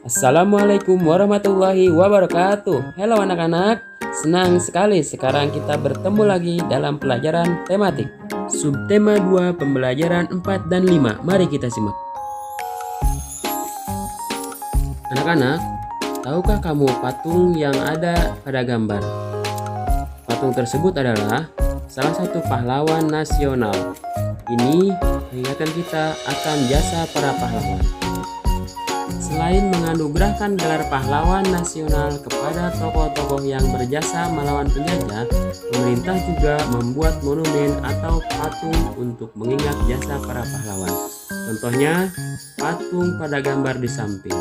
Assalamualaikum warahmatullahi wabarakatuh. Halo anak-anak, senang sekali sekarang kita bertemu lagi dalam pelajaran tematik. Subtema 2 pembelajaran 4 dan 5. Mari kita simak. Anak-anak, tahukah kamu patung yang ada pada gambar? Patung tersebut adalah salah satu pahlawan nasional. Ini mengingatkan kita akan jasa para pahlawan. Selain menganugerahkan gelar pahlawan nasional kepada tokoh-tokoh yang berjasa melawan penjajah, pemerintah juga membuat monumen atau patung untuk mengingat jasa para pahlawan. Contohnya, patung pada gambar di samping.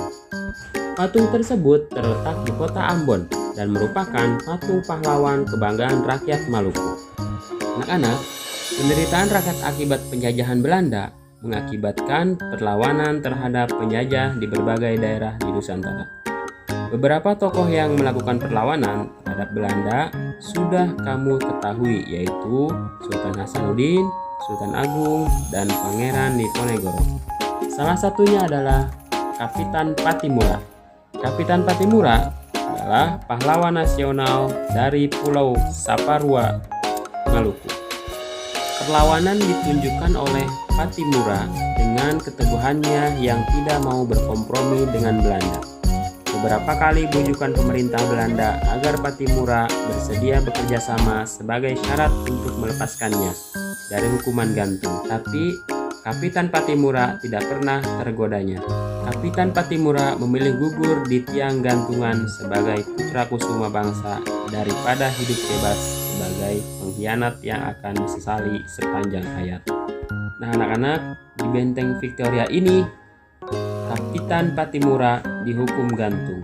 Patung tersebut terletak di kota Ambon dan merupakan patung pahlawan kebanggaan rakyat Maluku. Anak-anak, penderitaan rakyat akibat penjajahan Belanda mengakibatkan perlawanan terhadap penjajah di berbagai daerah di Nusantara. Beberapa tokoh yang melakukan perlawanan terhadap Belanda sudah kamu ketahui, yaitu Sultan Hasanuddin, Sultan Agung, dan Pangeran Diponegoro. Salah satunya adalah Kapitan Pattimura. Kapitan Pattimura adalah pahlawan nasional dari Pulau Saparua, Maluku. Perlawanan ditunjukkan oleh Pattimura dengan keteguhannya yang tidak mau berkompromi dengan Belanda. Beberapa kali bujukan pemerintah Belanda agar Pattimura bersedia bekerja sama sebagai syarat untuk melepaskannya dari hukuman gantung, tapi Kapitan Pattimura tidak pernah tergodanya. Kapitan Pattimura memilih gugur di tiang gantungan sebagai putra kusuma bangsa daripada hidup bebas sebagai pengkhianat yang akan disesali sepanjang hayat. Nah anak-anak, di benteng Victoria ini Kapitan Pattimura dihukum gantung.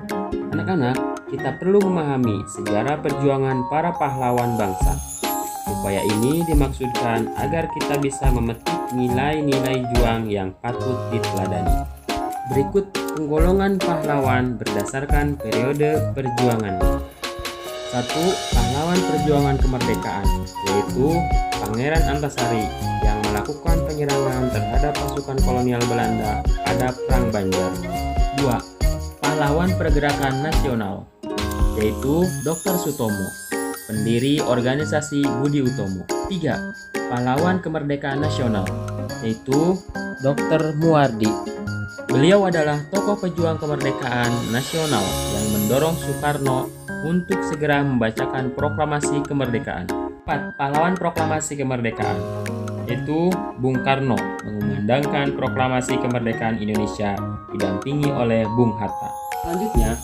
Anak-anak, kita perlu memahami sejarah perjuangan para pahlawan bangsa. Upaya ini dimaksudkan agar kita bisa memetik nilai-nilai juang yang patut diteladani. Berikut penggolongan pahlawan berdasarkan periode perjuangannya. 1. Pahlawan perjuangan kemerdekaan, yaitu Pangeran Antasari yang melakukan penyerangan terhadap pasukan kolonial Belanda pada Perang Banjar. 2. Pahlawan pergerakan nasional, yaitu Dr. Sutomo, pendiri organisasi Budi Utomo. 3. Pahlawan kemerdekaan nasional, yaitu Dr. Muardi. Beliau adalah tokoh pejuang kemerdekaan nasional yang mendorong Soekarno untuk segera membacakan proklamasi kemerdekaan. 4. Pahlawan proklamasi kemerdekaan, yaitu Bung Karno, mengumandangkan proklamasi kemerdekaan Indonesia didampingi oleh Bung Hatta. Selanjutnya,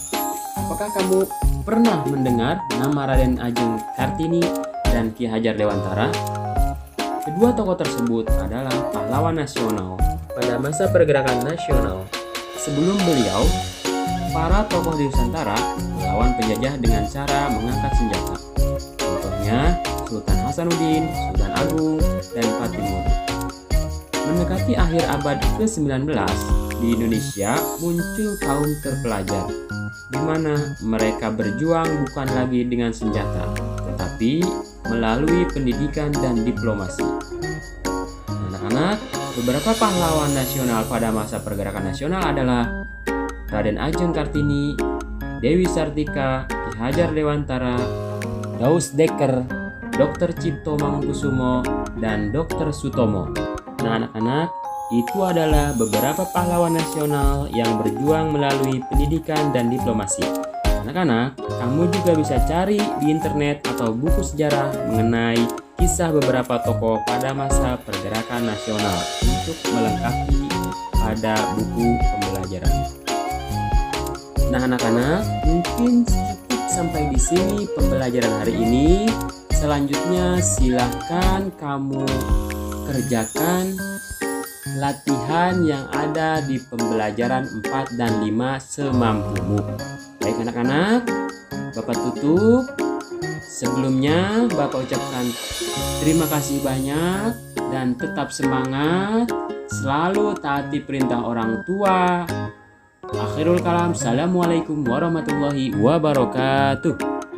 apakah kamu pernah mendengar nama Raden Ajeng Kartini dan Ki Hajar Dewantara? Kedua tokoh tersebut adalah pahlawan nasional pada masa pergerakan nasional. Sebelum beliau, para tokoh di Nusantara melawan penjajah dengan cara mengangkat senjata. Contohnya Sultan Hasanuddin, Sultan Agung, dan Pattimura. Mendekati akhir abad ke-19, di Indonesia muncul kaum terpelajar, di mana mereka berjuang bukan lagi dengan senjata, tetapi melalui pendidikan dan diplomasi. Anak-anak, beberapa pahlawan nasional pada masa pergerakan nasional adalah Raden Ajeng Kartini, Dewi Sartika, Ki Hajar Dewantara, Daus Dekker, Dr. Cipto Mangunkusumo, dan Dr. Sutomo. Nah anak-anak, itu adalah beberapa pahlawan nasional yang berjuang melalui pendidikan dan diplomasi. Anak-anak, kamu juga bisa cari di internet atau buku sejarah mengenai kisah beberapa tokoh pada masa pergerakan nasional untuk melengkapi pada buku pembelajaran. Nah anak-anak, mungkin cukup sampai di sini pembelajaran hari ini. Selanjutnya silahkan kamu kerjakan latihan yang ada di pembelajaran 4 dan 5 semampumu. Baik anak-anak, Bapak tutup. Sebelumnya Bapak ucapkan terima kasih banyak dan tetap semangat, selalu taati perintah orang tua. Akhirul kalam, assalamualaikum warahmatullahi wabarakatuh.